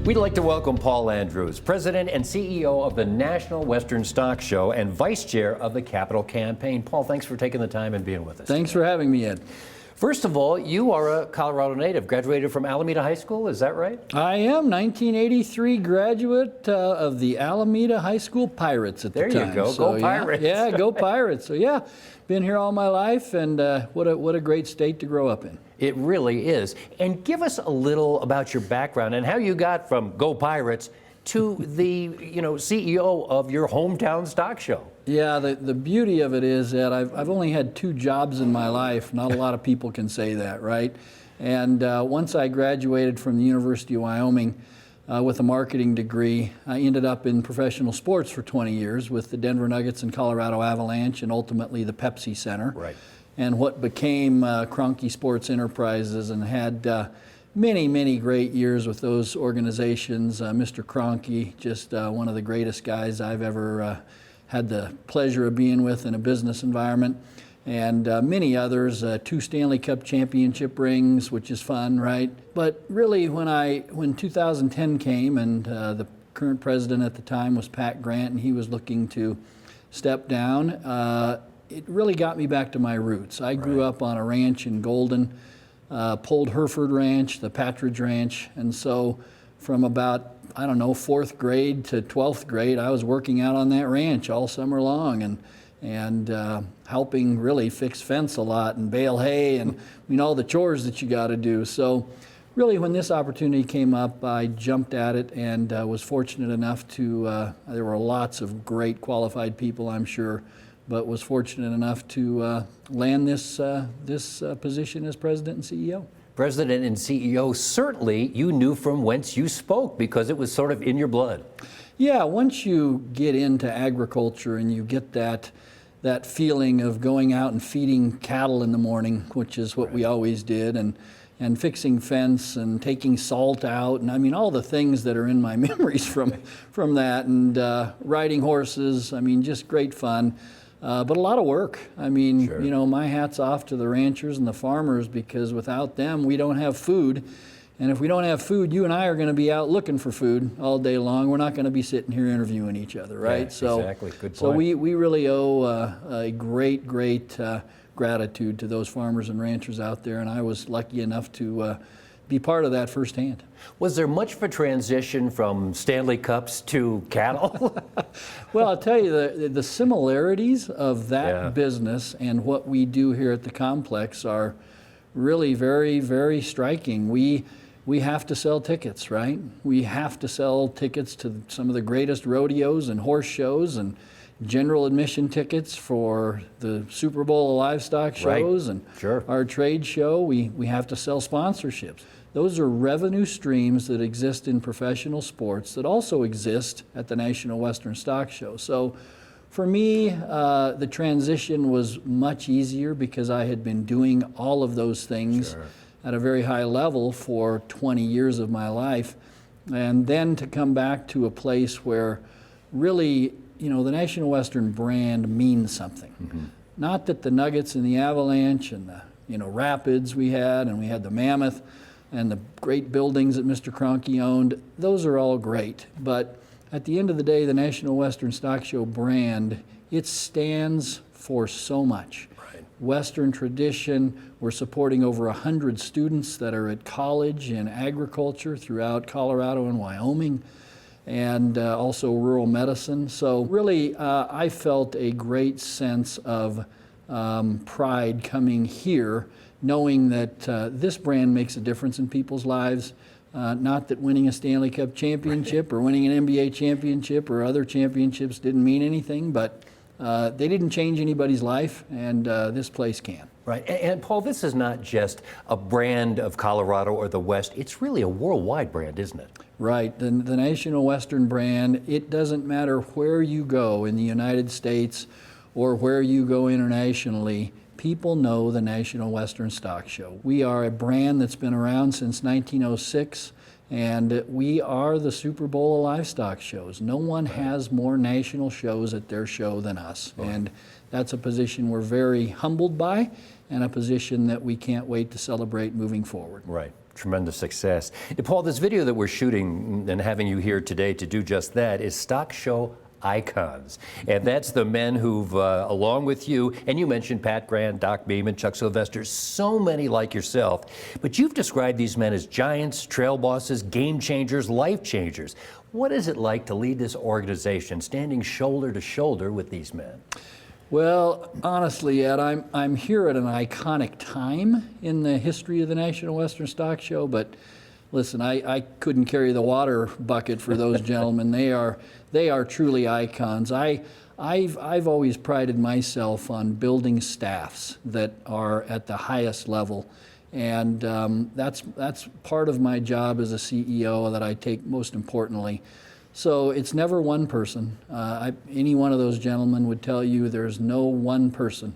We'd like to welcome Paul Andrews, President and CEO of the National Western Stock Show and Vice Chair of the Capital Campaign. Paul, thanks for taking the time and being with us. Thanks for having me, Ed. First of all, you are a Colorado native, graduated from Alameda High School, is that right? I am 1983 graduate of the Alameda High School Pirates at the time. There you go, go Pirates. Yeah, go Pirates. So yeah, been here all my life, and what a great state to grow up in. It really is. And give us a little about your background and how you got from Go Pirates to the CEO of your hometown stock show. Yeah, the beauty of it is that I've only had 2 jobs in my life. Not a lot of people can say that, right? And once I graduated from the University of Wyoming with a marketing degree, I ended up in professional sports for 20 years with the Denver Nuggets and Colorado Avalanche and ultimately the Pepsi Center. Right. And what became Kroenke Sports Enterprises, and had many great years with those organizations. Mr. Kroenke, just one of the greatest guys I've ever had the pleasure of being with in a business environment, and many others, 2 Stanley Cup championship rings, which is fun, right? But really, when 2010 came and the current president at the time was Pat Grant, and he was looking to step down, it really got me back to my roots. I grew up on a ranch in Golden, Polled Hereford Ranch, the Patridge Ranch, and so from about, 4th grade to 12th grade, I was working out on that ranch all summer long and helping really fix fence a lot and bale hay and all the chores that you got to do. So really, when this opportunity came up, I jumped at it and was fortunate enough to, there were lots of great qualified people, I'm sure, but was fortunate enough to land this position as President and CEO. President and CEO, certainly you knew from whence you spoke because it was sort of in your blood. Yeah, once you get into agriculture and you get that feeling of going out and feeding cattle in the morning, which is what we always did, and fixing fence and taking salt out, and all the things that are in my memories from that, and riding horses, just great fun. But a lot of work. Sure. My hat's off to the ranchers and the farmers, because without them, we don't have food. And if we don't have food, you and I are going to be out looking for food all day long. We're not going to be sitting here interviewing each other, right? Yeah, exactly. Good point. So we really owe a great gratitude to those farmers and ranchers out there, and I was lucky enough to be part of that firsthand. Was there much of a transition from Stanley Cups to cattle? Well, I'll tell you, the similarities of that business and what we do here at the complex are really very striking. We have to sell tickets, right? We have to sell tickets to some of the greatest rodeos and horse shows, and general admission tickets for the Super Bowl of livestock shows, and our trade show. We have to sell sponsorships. Those are revenue streams that exist in professional sports that also exist at the National Western Stock Show. So for me, the transition was much easier because I had been doing all of those things at a very high level for 20 years of my life. And then to come back to a place where really, the National Western brand means something. Mm-hmm. Not that the Nuggets and the Avalanche and the Rapids we had the Mammoth and the great buildings that Mr. Kroenke owned, those are all great. But at the end of the day, the National Western Stock Show brand, it stands for so much. Right. Western tradition, we're supporting over 100 students that are at college in agriculture throughout Colorado and Wyoming, and also rural medicine. So really, I felt a great sense of pride coming here, knowing that this brand makes a difference in people's lives. Not that winning a Stanley Cup championship or winning an NBA championship or other championships didn't mean anything, but they didn't change anybody's life, and this place can. Right, and Paul, this is not just a brand of Colorado or the West, it's really a worldwide brand, isn't it? Right, the National Western brand, it doesn't matter where you go in the United States or where you go internationally, people know the National Western Stock Show. We are a brand that's been around since 1906, and we are the Super Bowl of livestock shows. No one has more national shows at their show than us, and that's a position we're very humbled by, and a position that we can't wait to celebrate moving forward. Right. Tremendous success. Paul, this video that we're shooting and having you here today to do just that is Stock Show Icons. And that's the men who've, along with you, and you mentioned Pat Grant, Doc Beeman, Chuck Sylvester, so many like yourself. But you've described these men as giants, trail bosses, game changers, life changers. What is it like to lead this organization, standing shoulder to shoulder with these men? Well, honestly, Ed, I'm here at an iconic time in the history of the National Western Stock Show, but listen, I couldn't carry the water bucket for those gentlemen. They are truly icons. I've always prided myself on building staffs that are at the highest level, and that's part of my job as a CEO that I take most importantly. So it's never one person. Any one of those gentlemen would tell you there's no one person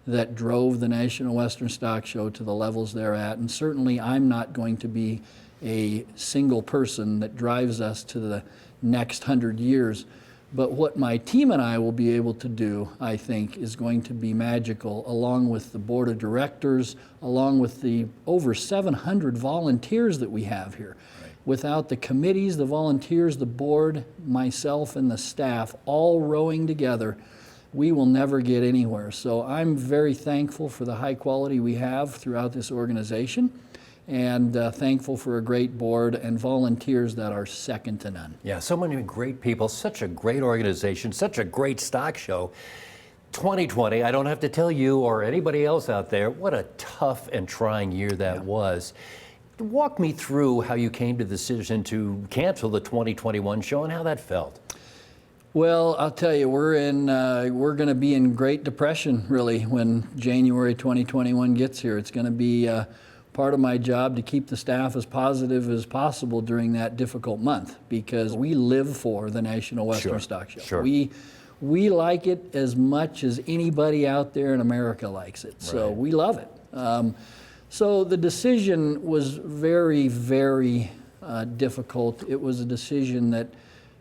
that drove the National Western Stock Show to the levels they're at, and certainly I'm not going to be a single person that drives us to the next 100 years. But what my team and I will be able to do, I think, is going to be magical, along with the board of directors, along with the over 700 volunteers that we have here. Right. Without the committees, the volunteers, the board, myself, and the staff all rowing together, we will never get anywhere. So I'm very thankful for the high quality we have throughout this organization, and thankful for a great board and volunteers that are second to none. Yeah, so many great people, such a great organization, such a great stock show. 2020, I don't have to tell you or anybody else out there what a tough and trying year that was. Walk me through how you came to the decision to cancel the 2021 show and how that felt. Well, I'll tell you, we're going to be in Great Depression, really, when January 2021 gets here. It's going to be part of my job to keep the staff as positive as possible during that difficult month, because we live for the National Western Stock Show. Sure. We like it as much as anybody out there in America likes it. So we love it. So the decision was very, very difficult. It was a decision that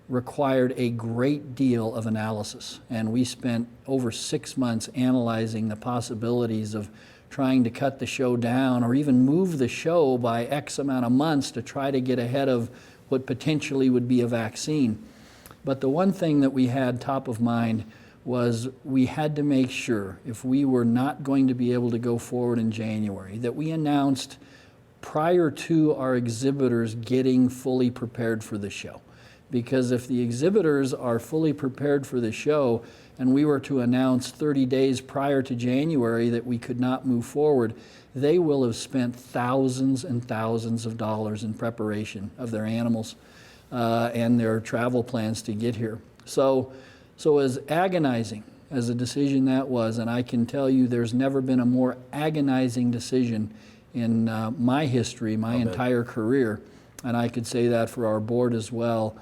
required a great deal of analysis, and we spent over 6 months analyzing the possibilities of trying to cut the show down or even move the show by X amount of months to try to get ahead of what potentially would be a vaccine. But the one thing that we had top of mind was we had to make sure, if we were not going to be able to go forward in January, that we announced prior to our exhibitors getting fully prepared for the show. Because if the exhibitors are fully prepared for the show and we were to announce 30 days prior to January that we could not move forward, they will have spent thousands and thousands of dollars in preparation of their animals and their travel plans to get here. So as agonizing as a decision that was, and I can tell you there's never been a more agonizing decision in my history, my entire career, and I could say that for our board as well.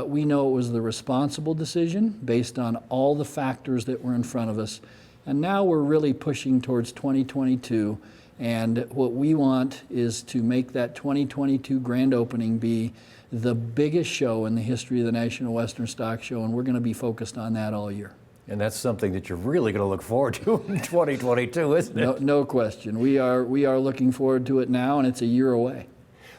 We know it was the responsible decision based on all the factors that were in front of us. And now we're really pushing towards 2022. And what we want is to make that 2022 grand opening be the biggest show in the history of the National Western Stock Show. And we're going to be focused on that all year. And that's something that you're really going to look forward to in 2022, isn't it? No question. We are looking forward to it now, and it's a year away.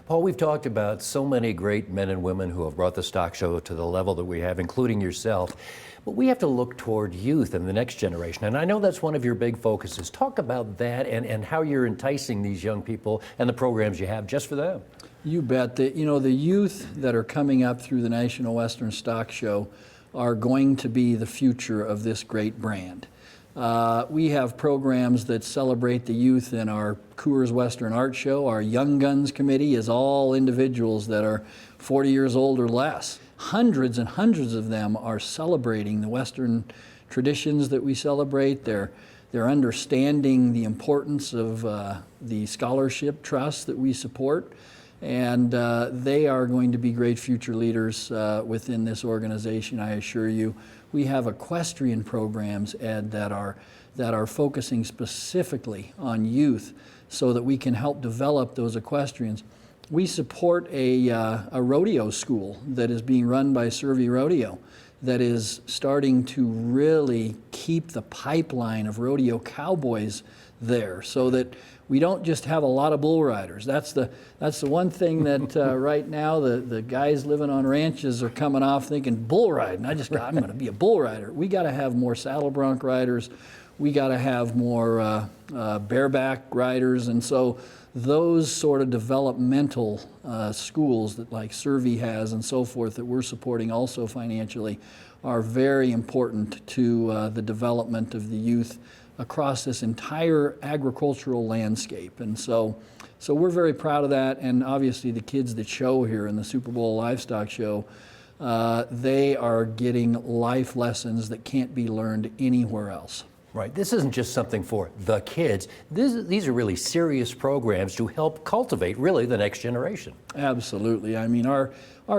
Paul, we've talked about so many great men and women who have brought the stock show to the level that we have, including yourself. But we have to look toward youth and the next generation. And I know that's one of your big focuses. Talk about that and how you're enticing these young people and the programs you have just for them. You bet. The youth that are coming up through the National Western Stock Show are going to be the future of this great brand. We have programs that celebrate the youth in our Coors Western Art Show. Our Young Guns Committee is all individuals that are 40 years old or less. Hundreds and hundreds of them are celebrating the Western traditions that we celebrate. They're understanding the importance of the scholarship trust that we support. And they are going to be great future leaders within this organization, I assure you. We have equestrian programs, Ed, that are focusing specifically on youth so that we can help develop those equestrians. We support a rodeo school that is being run by Survey Rodeo. that is starting to really keep the pipeline of rodeo cowboys there, so that we don't just have a lot of bull riders. That's the one thing that right now the guys living on ranches are coming off thinking bull riding. I'm going to be a bull rider. We got to have more saddle bronc riders. We got to have more bareback riders, and so those sort of developmental schools that like Survey has and so forth that we're supporting also financially are very important to the development of the youth across this entire agricultural landscape. And so we're very proud of that, and obviously the kids that show here in the Super Bowl Livestock Show, they are getting life lessons that can't be learned anywhere else. Right. This isn't just something for the kids. These are really serious programs to help cultivate really the next generation. Absolutely. I mean, our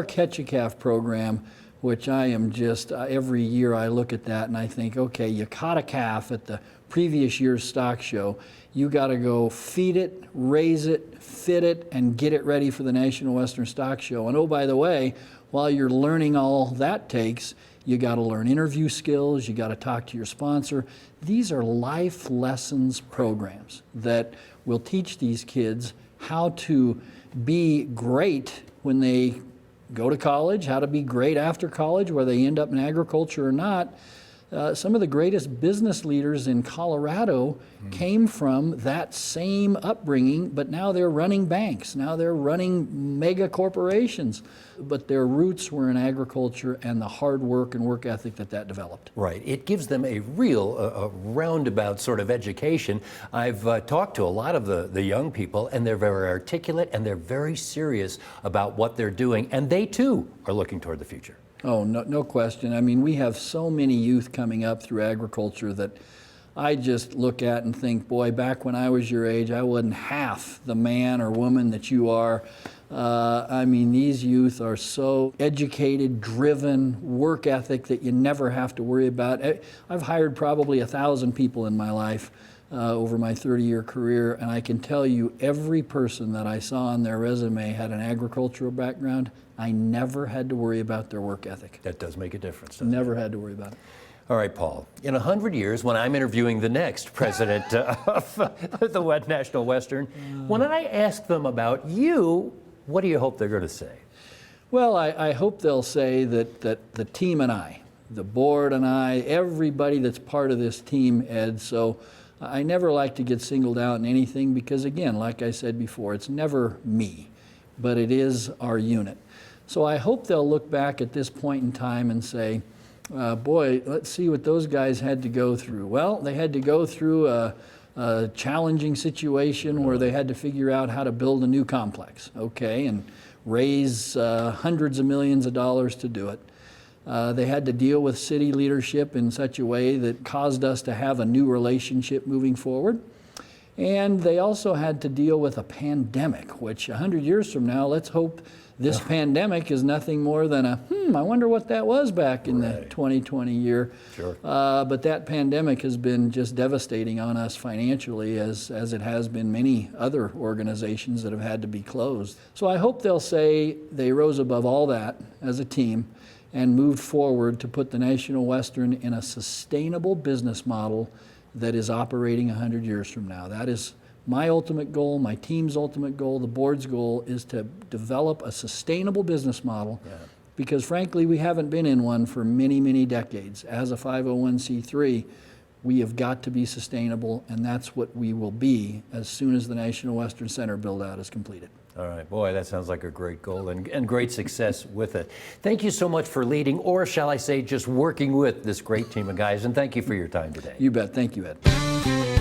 Catch a Calf program, which I am just, every year I look at that and I think, okay, you caught a calf at the previous year's stock show. You got to go feed it, raise it, fit it, and get it ready for the National Western Stock Show. And oh, by the way, while you're learning all that takes, you got to learn interview skills, you got to talk to your sponsor. These are life lessons programs that will teach these kids how to be great when they go to college, how to be great after college, whether they end up in agriculture or not. Some of the greatest business leaders in Colorado came from that same upbringing, but now they're running banks. Now they're running mega corporations. But their roots were in agriculture and the hard work and work ethic that developed. Right. It gives them a real roundabout sort of education. I've talked to a lot of the young people, and they're very articulate and they're very serious about what they're doing. And they, too, are looking toward the future. Oh, no question. I mean, we have so many youth coming up through agriculture that I just look at and think, boy, back when I was your age, I wasn't half the man or woman that you are. I mean, these youth are so educated, driven, work ethic that you never have to worry about. I've hired probably 1,000 people in my life over my 30-year career, and I can tell you every person that I saw on their resume had an agricultural background. I never had to worry about their work ethic. That does make a difference. Never had to worry about it. All right, Paul, in 100 years, when I'm interviewing the next president of the National Western, when I ask them about you, what do you hope they're going to say? Well, I hope they'll say that the team and I, the board and I, everybody that's part of this team, Ed, so I never like to get singled out in anything because, again, like I said before, it's never me, but it is our unit. So I hope they'll look back at this point in time and say, boy, let's see what those guys had to go through. Well, they had to go through a challenging situation where they had to figure out how to build a new complex, okay, and raise hundreds of millions of dollars to do it. They had to deal with city leadership in such a way that caused us to have a new relationship moving forward. And they also had to deal with a pandemic, which 100 years from now, let's hope this pandemic is nothing more than I wonder what that was back in the 2020 year. Sure. But that pandemic has been just devastating on us financially, as it has been many other organizations that have had to be closed. So I hope they'll say they rose above all that as a team and moved forward to put the National Western in a sustainable business model that is operating 100 years from now. That is my ultimate goal, my team's ultimate goal, the board's goal is to develop a sustainable business model because frankly, we haven't been in one for many, many decades. As a 501c3, we have got to be sustainable, and that's what we will be as soon as the National Western Center build-out is completed. All right, boy, that sounds like a great goal and great success with it. Thank you so much for leading, or shall I say, just working with this great team of guys, and thank you for your time today. You bet. Thank you, Ed.